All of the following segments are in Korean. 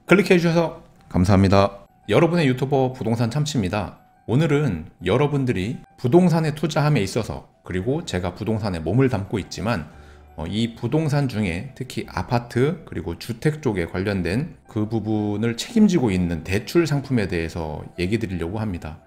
클릭해 주셔서 감사합니다. 여러분의 유튜버 부동산 참치입니다. 오늘은 여러분들이 부동산에 투자함에 있어서, 그리고 제가 부동산에 몸을 담고 있지만 이 부동산 중에 특히 아파트 그리고 주택 쪽에 관련된 그 부분을 책임지고 있는 대출 상품에 대해서 얘기 드리려고 합니다.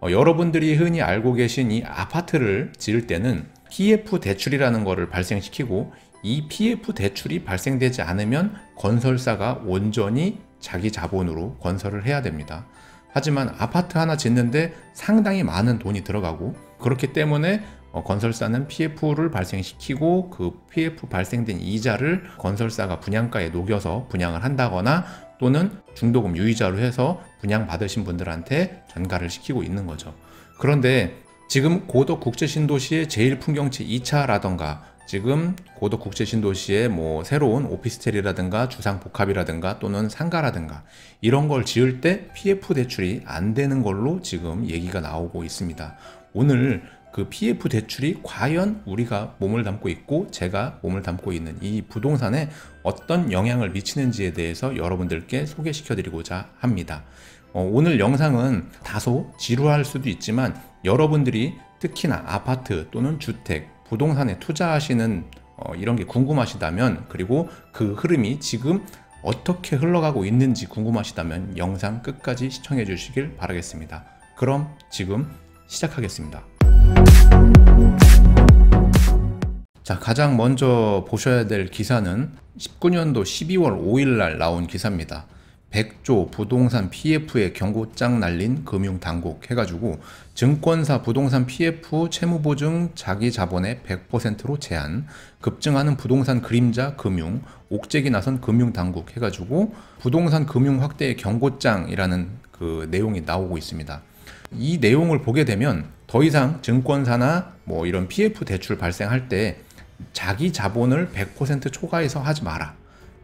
여러분들이 흔히 알고 계신 이 아파트를 지을 때는 PF 대출이라는 것을 발생시키고, 이 PF 대출이 발생되지 않으면 건설사가 온전히 자기 자본으로 건설을 해야 됩니다. 하지만 아파트 하나 짓는데 상당히 많은 돈이 들어가고, 그렇기 때문에 건설사는 PF를 발생시키고 그 PF 발생된 이자를 건설사가 분양가에 녹여서 분양을 한다거나, 또는 중도금 유의자로 해서 분양받으신 분들한테 전가를 시키고 있는 거죠. 그런데 지금 고덕 국제신도시의 제1풍경채 2차라던가 지금 고덕 국제신도시의 새로운 오피스텔이라든가 주상복합이라든가 또는 상가라든가 이런 걸 지을 때 PF 대출이 안 되는 걸로 지금 얘기가 나오고 있습니다. 오늘 그 PF 대출이 과연 우리가 몸을 담고 있고 제가 몸을 담고 있는 이 부동산에 어떤 영향을 미치는지에 대해서 여러분들께 소개시켜 드리고자 합니다. 오늘 영상은 다소 지루할 수도 있지만 여러분들이 특히나 아파트 또는 주택, 부동산에 투자하시는 이런 게 궁금하시다면, 그리고 그 흐름이 지금 어떻게 흘러가고 있는지 궁금하시다면 영상 끝까지 시청해 주시길 바라겠습니다. 그럼 지금 시작하겠습니다. 자, 가장 먼저 보셔야 될 기사는 19년도 12월 5일 날 나온 기사입니다. 100조 부동산 PF에 경고장 날린 금융당국 해가지고 증권사 부동산 PF 채무보증 자기 자본의 100%로 제한, 급증하는 부동산 그림자 금융, 옥죄기 나선 금융당국 해가지고 부동산 금융 확대의 경고장이라는 그 내용이 나오고 있습니다. 이 내용을 보게 되면 더 이상 증권사나 이런 PF 대출 발생할 때 자기 자본을 100% 초과해서 하지 마라.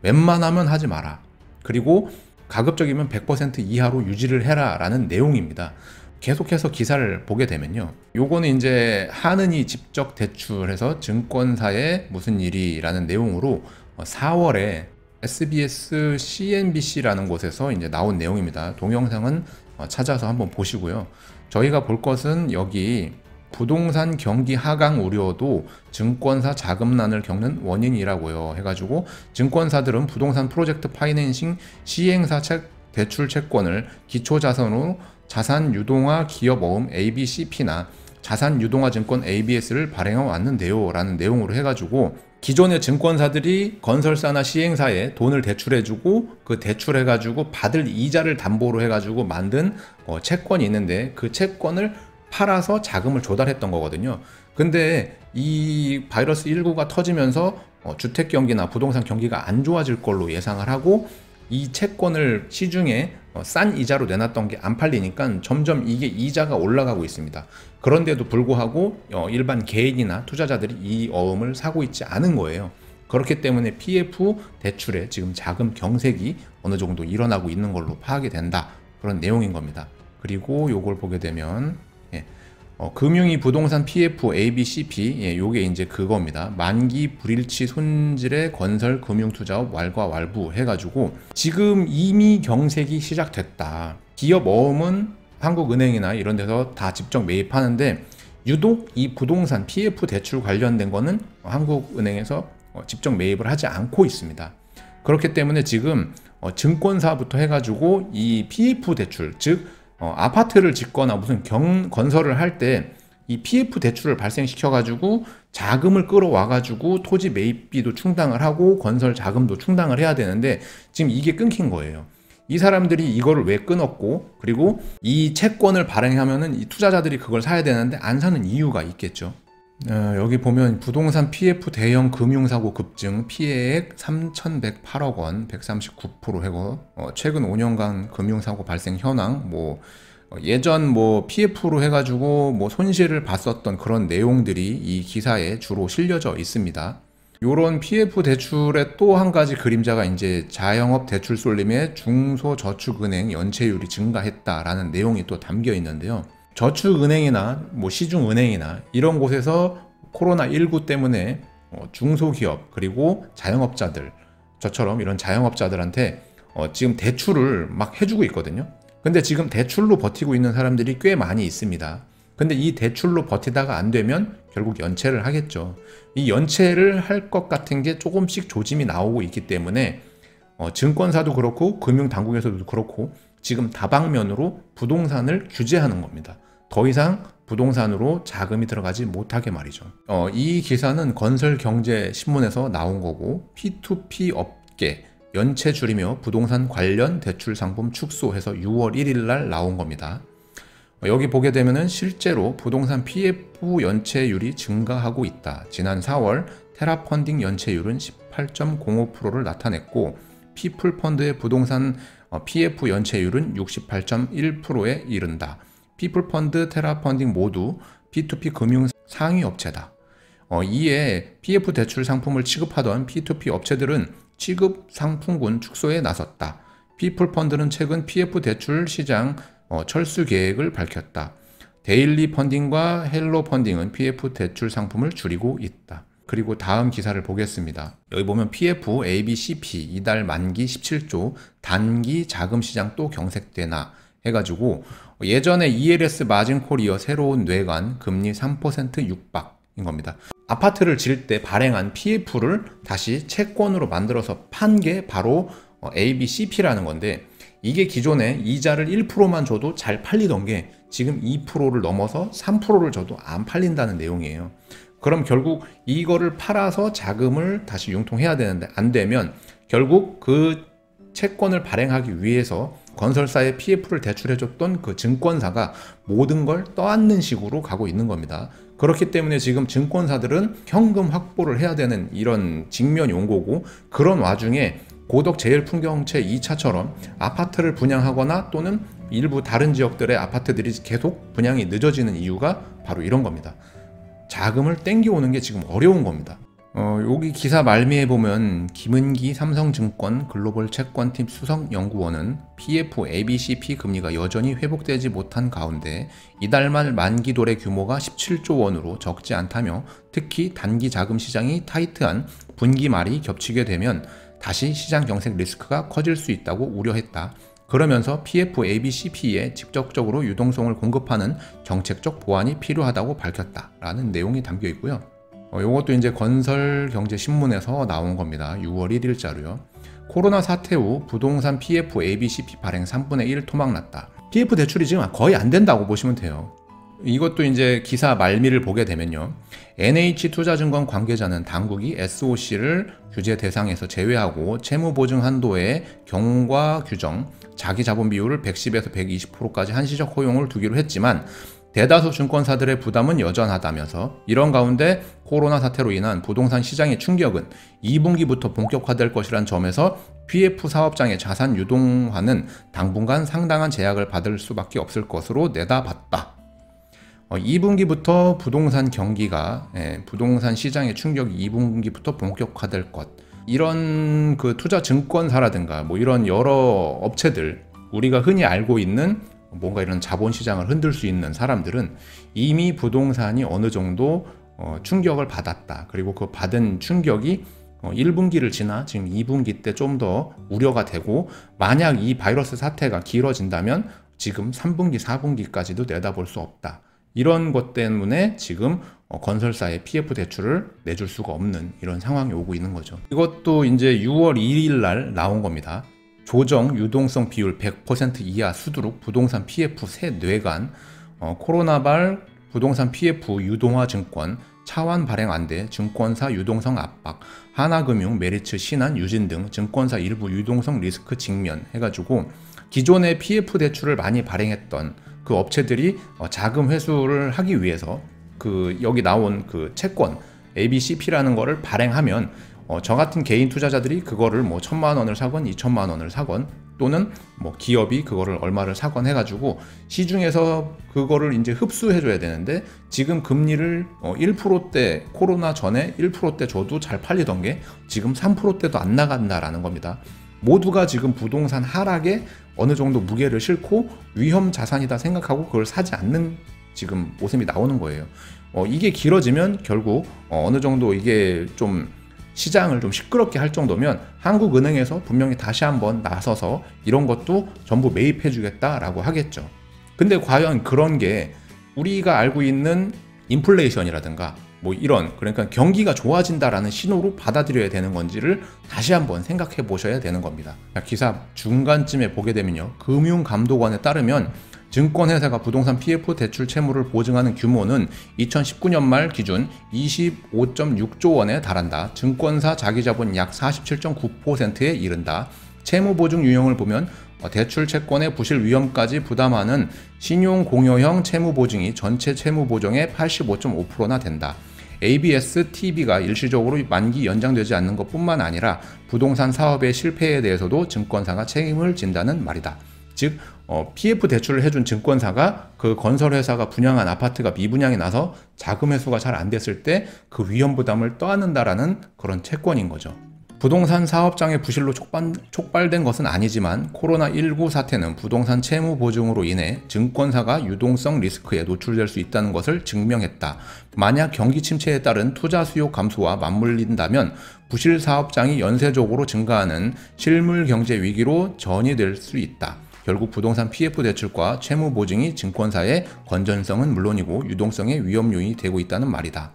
웬만하면 하지 마라. 그리고 가급적이면 100% 이하로 유지를 해라 라는 내용입니다. 계속해서 기사를 보게 되면요, 요거는 이제 하느니 직접 대출해서 증권사에 무슨 일이 라는 내용으로 4월에 SBS CNBC라는 곳에서 이제 나온 내용입니다. 동영상은 찾아서 한번 보시고요. 저희가 볼 것은 여기 부동산 경기 하강 우려도 증권사 자금난을 겪는 원인이라고요 해가지고, 증권사들은 부동산 프로젝트 파이낸싱 시행사 대출 채권을 기초자산으로 자산유동화 기업어음 ABCP나 자산유동화증권 ABS를 발행해 왔는데요 라는 내용으로 해가지고, 기존의 증권사들이 건설사나 시행사에 돈을 대출해주고 그 대출해가지고 받을 이자를 담보로 해가지고 만든 채권이 있는데, 그 채권을 팔아서 자금을 조달했던 거거든요. 근데 이 바이러스 19가 터지면서 주택 경기나 부동산 경기가 안 좋아질 걸로 예상을 하고, 이 채권을 시중에 싼 이자로 내놨던 게 안 팔리니까 점점 이게 이자가 올라가고 있습니다. 그런데도 불구하고 일반 개인이나 투자자들이 이 어음을 사고 있지 않은 거예요. 그렇기 때문에 PF 대출에 지금 자금 경색이 어느 정도 일어나고 있는 걸로 파악이 된다, 그런 내용인 겁니다. 그리고 요걸 보게 되면 금융위 부동산 PF ABCP, 요게 이제 그겁니다. 만기 불일치 손질의 건설 금융투자업 왈가왈부 해가지고 지금 이미 경색이 시작됐다. 기업 어음은 한국은행이나 이런 데서 다 직접 매입하는데, 유독 이 부동산 PF 대출 관련된 거는 한국은행에서 직접 매입을 하지 않고 있습니다. 그렇기 때문에 지금 증권사부터 해가지고 이 PF 대출, 즉 아파트를 짓거나 무슨 건설을 할 때 이 PF 대출을 발생시켜 가지고 자금을 끌어와 가지고 토지 매입비도 충당을 하고 건설 자금도 충당을 해야 되는데 지금 이게 끊긴 거예요. 이 사람들이 이거를 왜 끊었고, 그리고 이 채권을 발행하면은 이 투자자들이 그걸 사야 되는데 안 사는 이유가 있겠죠. 여기 보면 부동산 PF 대형 금융사고 급증 피해액 3,108억 원 139% 해고, 최근 5년간 금융사고 발생 현황, 예전 PF로 해가지고 손실을 봤었던 그런 내용들이 이 기사에 주로 실려져 있습니다. 요런 PF 대출의 또 한 가지 그림자가 이제 자영업 대출 쏠림에 중소저축은행 연체율이 증가했다라는 내용이 또 담겨 있는데요. 저축은행이나 시중은행이나 이런 곳에서 코로나19 때문에 중소기업 그리고 자영업자들, 저처럼 이런 자영업자들한테 지금 대출을 막 해주고 있거든요. 근데 지금 대출로 버티고 있는 사람들이 꽤 많이 있습니다. 근데 이 대출로 버티다가 안 되면 결국 연체를 하겠죠. 이 연체를 할 것 같은 게 조금씩 조짐이 나오고 있기 때문에 증권사도 그렇고 금융당국에서도 그렇고 지금 다방면으로 부동산을 규제하는 겁니다. 더 이상 부동산으로 자금이 들어가지 못하게 말이죠. 이 기사는 건설경제신문에서 나온 거고 P2P 업계 연체 줄이며 부동산 관련 대출 상품 축소해서 6월 1일 날 나온 겁니다. 여기 보게 되면은 실제로 부동산 PF 연체율이 증가하고 있다. 지난 4월 테라펀딩 연체율은 18.05%를 나타냈고 피플펀드의 부동산 PF 연체율은 68.1%에 이른다. 피플펀드, 테라펀딩 모두 P2P 금융 상위 업체다. 이에 PF 대출 상품을 취급하던 P2P 업체들은 취급 상품군 축소에 나섰다. 피플펀드는 최근 PF 대출 시장 철수 계획을 밝혔다. 데일리 펀딩과 헬로 펀딩은 PF 대출 상품을 줄이고 있다. 그리고 다음 기사를 보겠습니다. 여기 보면 PF, ABCP 이달 만기 17조 단기 자금 시장 또 경색되나 해가지고 예전에 ELS 마진콜 이어 새로운 뇌관 금리 3% 육박인 겁니다. 아파트를 지을 때 발행한 PF를 다시 채권으로 만들어서 판 게 바로 ABCP라는 건데 이게 기존에 이자를 1%만 줘도 잘 팔리던 게 지금 2%를 넘어서 3%를 줘도 안 팔린다는 내용이에요. 그럼 결국 이거를 팔아서 자금을 다시 융통해야 되는데 안 되면 결국 그 채권을 발행하기 위해서 건설사에 PF를 대출해줬던 그 증권사가 모든 걸 떠안는 식으로 가고 있는 겁니다. 그렇기 때문에 지금 증권사들은 현금 확보를 해야 되는 이런 직면이 온 거고 그런 와중에 고덕제일풍경채 2차처럼 아파트를 분양하거나 또는 일부 다른 지역들의 아파트들이 계속 분양이 늦어지는 이유가 바로 이런 겁니다. 자금을 땡겨오는 게 지금 어려운 겁니다. 여기 기사 말미에 보면 김은기 삼성증권 글로벌 채권팀 수석연구원은 PF, ABCP 금리가 여전히 회복되지 못한 가운데 이달 말 만기 도래 규모가 17조 원으로 적지 않다며 특히 단기 자금 시장이 타이트한 분기 말이 겹치게 되면 다시 시장 경색 리스크가 커질 수 있다고 우려했다. 그러면서 PF, ABCP에 직접적으로 유동성을 공급하는 정책적 보완이 필요하다고 밝혔다라는 내용이 담겨 있고요. 이것도 이제 건설경제신문에서 나온 겁니다. 6월 1일 자료요. 코로나 사태 후 부동산 PF, ABCP 발행 3분의 1 토막났다. PF 대출이 지금 거의 안 된다고 보시면 돼요. 이것도 이제 기사 말미를 보게 되면요. NH투자증권 관계자는 당국이 SOC를 규제 대상에서 제외하고 채무보증 한도의 경과 규정, 자기자본 비율을 110에서 120%까지 한시적 허용을 두기로 했지만 대다수 증권사들의 부담은 여전하다면서 이런 가운데 코로나 사태로 인한 부동산 시장의 충격은 2분기부터 본격화될 것이란 점에서 PF 사업장의 자산 유동화는 당분간 상당한 제약을 받을 수밖에 없을 것으로 내다봤다. 2분기부터 부동산 경기가 부동산 시장의 충격이 2분기부터 본격화될 것 이런 그 투자 증권사라든가 뭐 이런 여러 업체들 우리가 흔히 알고 있는 뭔가 이런 자본시장을 흔들 수 있는 사람들은 이미 부동산이 어느 정도 충격을 받았다. 그리고 그 받은 충격이 1분기를 지나 지금 2분기 때 좀 더 우려가 되고 만약 이 바이러스 사태가 길어진다면 지금 3분기, 4분기까지도 내다볼 수 없다. 이런 것 때문에 지금 건설사의 PF 대출을 내줄 수가 없는 이런 상황이 오고 있는 거죠. 이것도 이제 6월 2일 날 나온 겁니다. 조정 유동성 비율 100% 이하 수두룩 부동산 PF 새 뇌관 코로나발 부동산 PF 유동화 증권 차환 발행 안돼 증권사 유동성 압박 하나금융 메리츠 신한 유진 등 증권사 일부 유동성 리스크 직면 해가지고 기존의 PF 대출을 많이 발행했던 그 업체들이 자금 회수를 하기 위해서 그 여기 나온 그 채권 ABCP라는 거를 발행하면 저 같은 개인 투자자들이 그거를 뭐 1,000만 원을 사건 2,000만 원을 사건 또는 뭐 기업이 그거를 얼마를 사건 해가지고 시중에서 그거를 이제 흡수해 줘야 되는데 지금 금리를 1%대 코로나 전에 1%대 줘도 잘 팔리던 게 지금 3%대도 안 나간다라는 겁니다. 모두가 지금 부동산 하락에 어느 정도 무게를 싣고 위험 자산이다 생각하고 그걸 사지 않는 지금 모습이 나오는 거예요. 이게 길어지면 결국 어느 정도 이게 좀 시장을 좀 시끄럽게 할 정도면 한국은행에서 분명히 다시 한번 나서서 이런 것도 전부 매입해 주겠다라고 하겠죠. 근데 과연 그런 게 우리가 알고 있는 인플레이션이라든가 뭐 이런, 그러니까 경기가 좋아진다라는 신호로 받아들여야 되는 건지를 다시 한번 생각해 보셔야 되는 겁니다. 기사 중간쯤에 보게 되면요, 금융감독원에 따르면 증권회사가 부동산 PF 대출 채무를 보증하는 규모는 2019년 말 기준 25.6조 원에 달한다. 증권사 자기자본 약 47.9%에 이른다. 채무보증 유형을 보면 대출 채권의 부실 위험까지 부담하는 신용공여형 채무보증이 전체 채무보증의 85.5%나 된다. ABS, TB가 일시적으로 만기 연장되지 않는 것뿐만 아니라 부동산 사업의 실패에 대해서도 증권사가 책임을 진다는 말이다. 즉 PF 대출을 해준 증권사가 그 건설회사가 분양한 아파트가 미분양이 나서 자금 회수가 잘 안 됐을 때 그 위험 부담을 떠안는다라는 그런 채권인 거죠. 부동산 사업장의 부실로 촉발된 것은 아니지만 코로나19 사태는 부동산 채무 보증으로 인해 증권사가 유동성 리스크에 노출될 수 있다는 것을 증명했다. 만약 경기 침체에 따른 투자 수요 감소와 맞물린다면 부실 사업장이 연쇄적으로 증가하는 실물 경제 위기로 전이될 수 있다. 결국 부동산 PF 대출과 채무 보증이 증권사의 건전성은 물론이고 유동성의 위험 요인이 되고 있다는 말이다.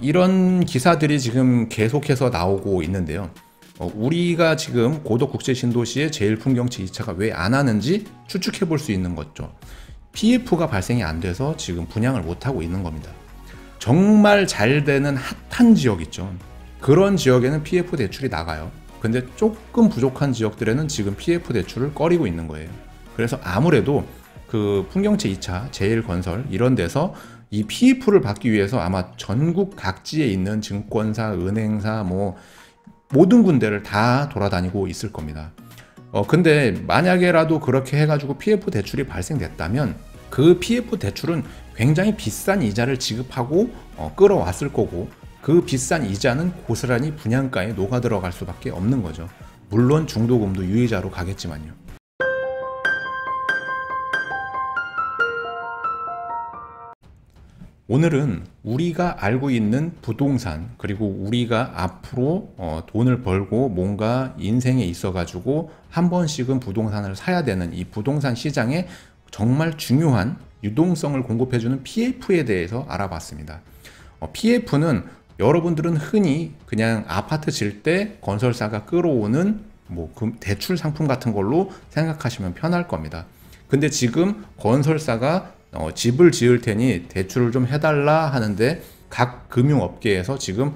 이런 기사들이 지금 계속해서 나오고 있는데요. 우리가 지금 고덕국제신도시의 제1풍경채 2차가 왜 안 하는지 추측해 볼 수 있는 거죠. PF가 발생이 안 돼서 지금 분양을 못 하고 있는 겁니다. 정말 잘 되는 핫한 지역 있죠. 그런 지역에는 PF 대출이 나가요. 근데 조금 부족한 지역들에는 지금 PF 대출을 꺼리고 있는 거예요. 그래서 아무래도 그 풍경채 2차, 제1건설 이런 데서 이 PF를 받기 위해서 아마 전국 각지에 있는 증권사, 은행사 뭐 모든 군데를 다 돌아다니고 있을 겁니다. 근데 만약에라도 그렇게 해가지고 PF 대출이 발생됐다면 그 PF 대출은 굉장히 비싼 이자를 지급하고 끌어왔을 거고, 그 비싼 이자는 고스란히 분양가에 녹아 들어갈 수밖에 없는 거죠. 물론 중도금도 유의자로 가겠지만요. 오늘은 우리가 알고 있는 부동산, 그리고 우리가 앞으로 돈을 벌고 뭔가 인생에 있어 가지고 한 번씩은 부동산을 사야 되는 이 부동산 시장에 정말 중요한 유동성을 공급해주는 PF에 대해서 알아봤습니다. PF는 여러분들은 흔히 그냥 아파트 질 때 건설사가 끌어오는 뭐 대출 상품 같은 걸로 생각하시면 편할 겁니다. 근데 지금 건설사가 집을 지을 테니 대출을 좀 해달라 하는데 각 금융업계에서 지금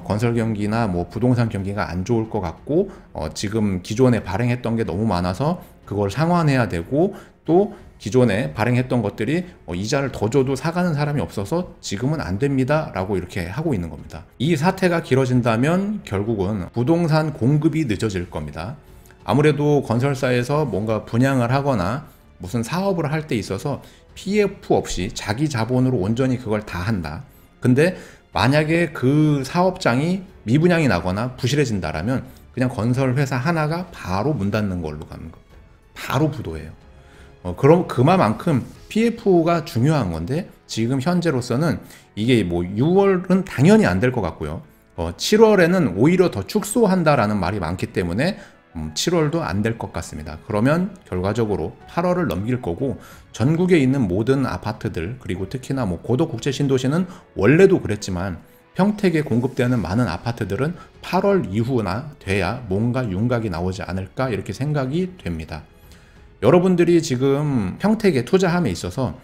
건설 경기나 뭐 부동산 경기가 안 좋을 것 같고 지금 기존에 발행했던 게 너무 많아서 그걸 상환해야 되고, 또 기존에 발행했던 것들이 이자를 더 줘도 사가는 사람이 없어서 지금은 안 됩니다 라고 이렇게 하고 있는 겁니다. 이 사태가 길어진다면 결국은 부동산 공급이 늦어질 겁니다. 아무래도 건설사에서 뭔가 분양을 하거나 무슨 사업을 할 때 있어서 PF 없이 자기 자본으로 온전히 그걸 다 한다. 근데 만약에 그 사업장이 미분양이 나거나 부실해진다라면 그냥 건설 회사 하나가 바로 문 닫는 걸로 가는 겁니다. 바로 부도예요. 그럼 그만큼 PF가 중요한 건데, 지금 현재로서는 이게 뭐 6월은 당연히 안 될 것 같고요. 7월에는 오히려 더 축소한다라는 말이 많기 때문에 7월도 안 될 것 같습니다. 그러면 결과적으로 8월을 넘길 거고, 전국에 있는 모든 아파트들, 그리고 특히나 뭐 고덕국제신도시는 원래도 그랬지만 평택에 공급되는 많은 아파트들은 8월 이후나 돼야 뭔가 윤곽이 나오지 않을까 이렇게 생각이 됩니다. 여러분들이 지금 평택에 투자함에 있어서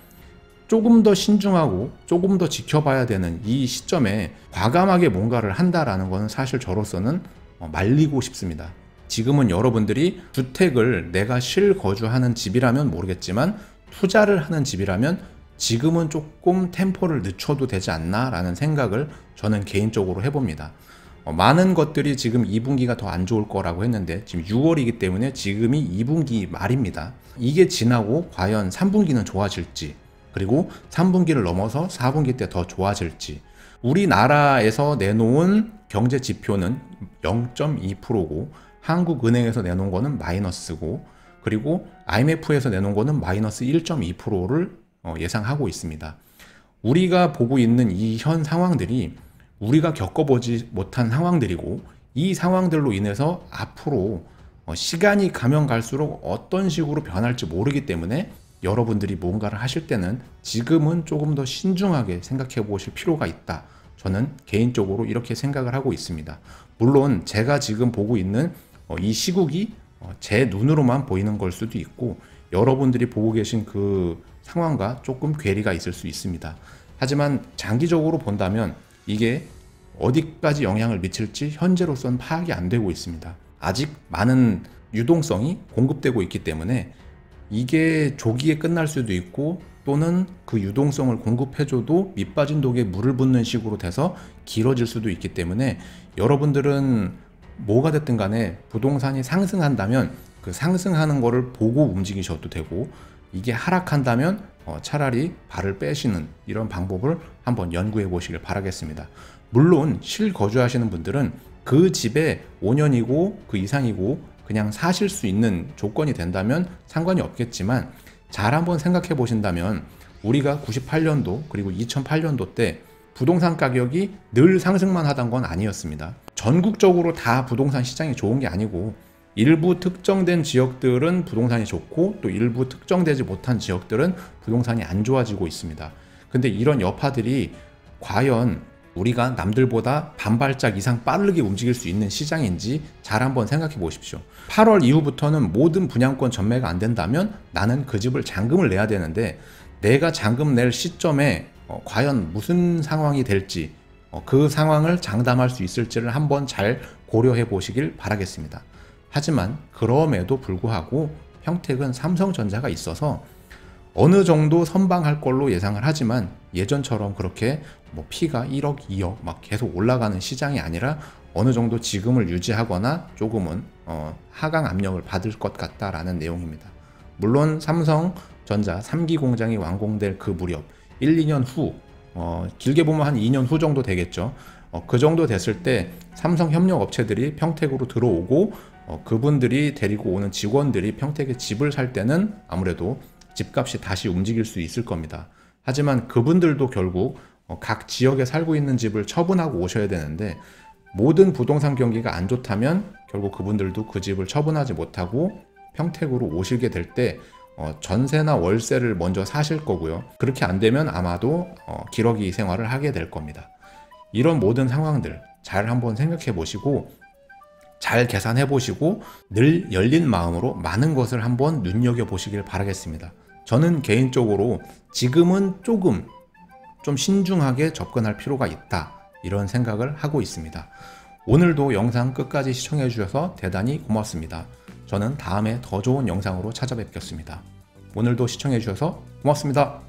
조금 더 신중하고 조금 더 지켜봐야 되는 이 시점에 과감하게 뭔가를 한다라는 것은 사실 저로서는 말리고 싶습니다. 지금은 여러분들이 주택을 내가 실거주하는 집이라면 모르겠지만 투자를 하는 집이라면 지금은 조금 템포를 늦춰도 되지 않나 라는 생각을 저는 개인적으로 해봅니다. 많은 것들이 지금 2분기가 더 안 좋을 거라고 했는데 지금 6월이기 때문에 지금이 2분기 말입니다. 이게 지나고 과연 3분기는 좋아질지, 그리고 3분기를 넘어서 4분기 때 더 좋아질지. 우리나라에서 내놓은 경제 지표는 0.2%고 한국은행에서 내놓은 거는 마이너스고, 그리고 IMF에서 내놓은 거는 마이너스 1.2%를 예상하고 있습니다. 우리가 보고 있는 이 현 상황들이 우리가 겪어보지 못한 상황들이고, 이 상황들로 인해서 앞으로 시간이 가면 갈수록 어떤 식으로 변할지 모르기 때문에 여러분들이 뭔가를 하실 때는 지금은 조금 더 신중하게 생각해 보실 필요가 있다. 저는 개인적으로 이렇게 생각을 하고 있습니다. 물론 제가 지금 보고 있는 이 시국이 제 눈으로만 보이는 걸 수도 있고, 여러분들이 보고 계신 그 상황과 조금 괴리가 있을 수 있습니다. 하지만 장기적으로 본다면 이게 어디까지 영향을 미칠지 현재로서는 파악이 안 되고 있습니다. 아직 많은 유동성이 공급되고 있기 때문에 이게 조기에 끝날 수도 있고, 또는 그 유동성을 공급해줘도 밑 빠진 독에 물을 붓는 식으로 돼서 길어질 수도 있기 때문에, 여러분들은 뭐가 됐든 간에 부동산이 상승한다면 그 상승하는 거를 보고 움직이셔도 되고, 이게 하락한다면 차라리 발을 빼시는 이런 방법을 한번 연구해 보시길 바라겠습니다. 물론 실거주하시는 분들은 그 집에 5년이고 그 이상이고 그냥 사실 수 있는 조건이 된다면 상관이 없겠지만, 잘 한번 생각해 보신다면 우리가 98년도 그리고 2008년도 때 부동산 가격이 늘 상승만 하던 건 아니었습니다. 전국적으로 다 부동산 시장이 좋은 게 아니고, 일부 특정된 지역들은 부동산이 좋고 또 일부 특정되지 못한 지역들은 부동산이 안 좋아지고 있습니다. 근데 이런 여파들이 과연 우리가 남들보다 반발짝 이상 빠르게 움직일 수 있는 시장인지 잘 한번 생각해 보십시오. 8월 이후부터는 모든 분양권 전매가 안 된다면 나는 그 집을 잔금을 내야 되는데, 내가 잔금 낼 시점에 과연 무슨 상황이 될지, 그 상황을 장담할 수 있을지를 한번 잘 고려해 보시길 바라겠습니다. 하지만 그럼에도 불구하고 평택은 삼성전자가 있어서 어느 정도 선방할 걸로 예상을 하지만, 예전처럼 그렇게 피가 1억, 2억 막 계속 올라가는 시장이 아니라 어느 정도 지금을 유지하거나 조금은 하강 압력을 받을 것 같다라는 내용입니다. 물론 삼성전자 3기 공장이 완공될 그 무렵 1, 2년 후, 길게 보면 한 2년 후 정도 되겠죠. 그 정도 됐을 때 삼성 협력 업체들이 평택으로 들어오고, 그분들이 데리고 오는 직원들이 평택에 집을 살 때는 아무래도 집값이 다시 움직일 수 있을 겁니다. 하지만 그분들도 결국 각 지역에 살고 있는 집을 처분하고 오셔야 되는데, 모든 부동산 경기가 안 좋다면 결국 그분들도 그 집을 처분하지 못하고 평택으로 오시게 될 때 전세나 월세를 먼저 사실 거고요. 그렇게 안 되면 아마도 기러기 생활을 하게 될 겁니다. 이런 모든 상황들 잘 한번 생각해 보시고, 잘 계산해 보시고, 늘 열린 마음으로 많은 것을 한번 눈여겨 보시길 바라겠습니다. 저는 개인적으로 지금은 조금 좀 신중하게 접근할 필요가 있다, 이런 생각을 하고 있습니다. 오늘도 영상 끝까지 시청해 주셔서 대단히 고맙습니다. 저는 다음에 더 좋은 영상으로 찾아뵙겠습니다. 오늘도 시청해 주셔서 고맙습니다.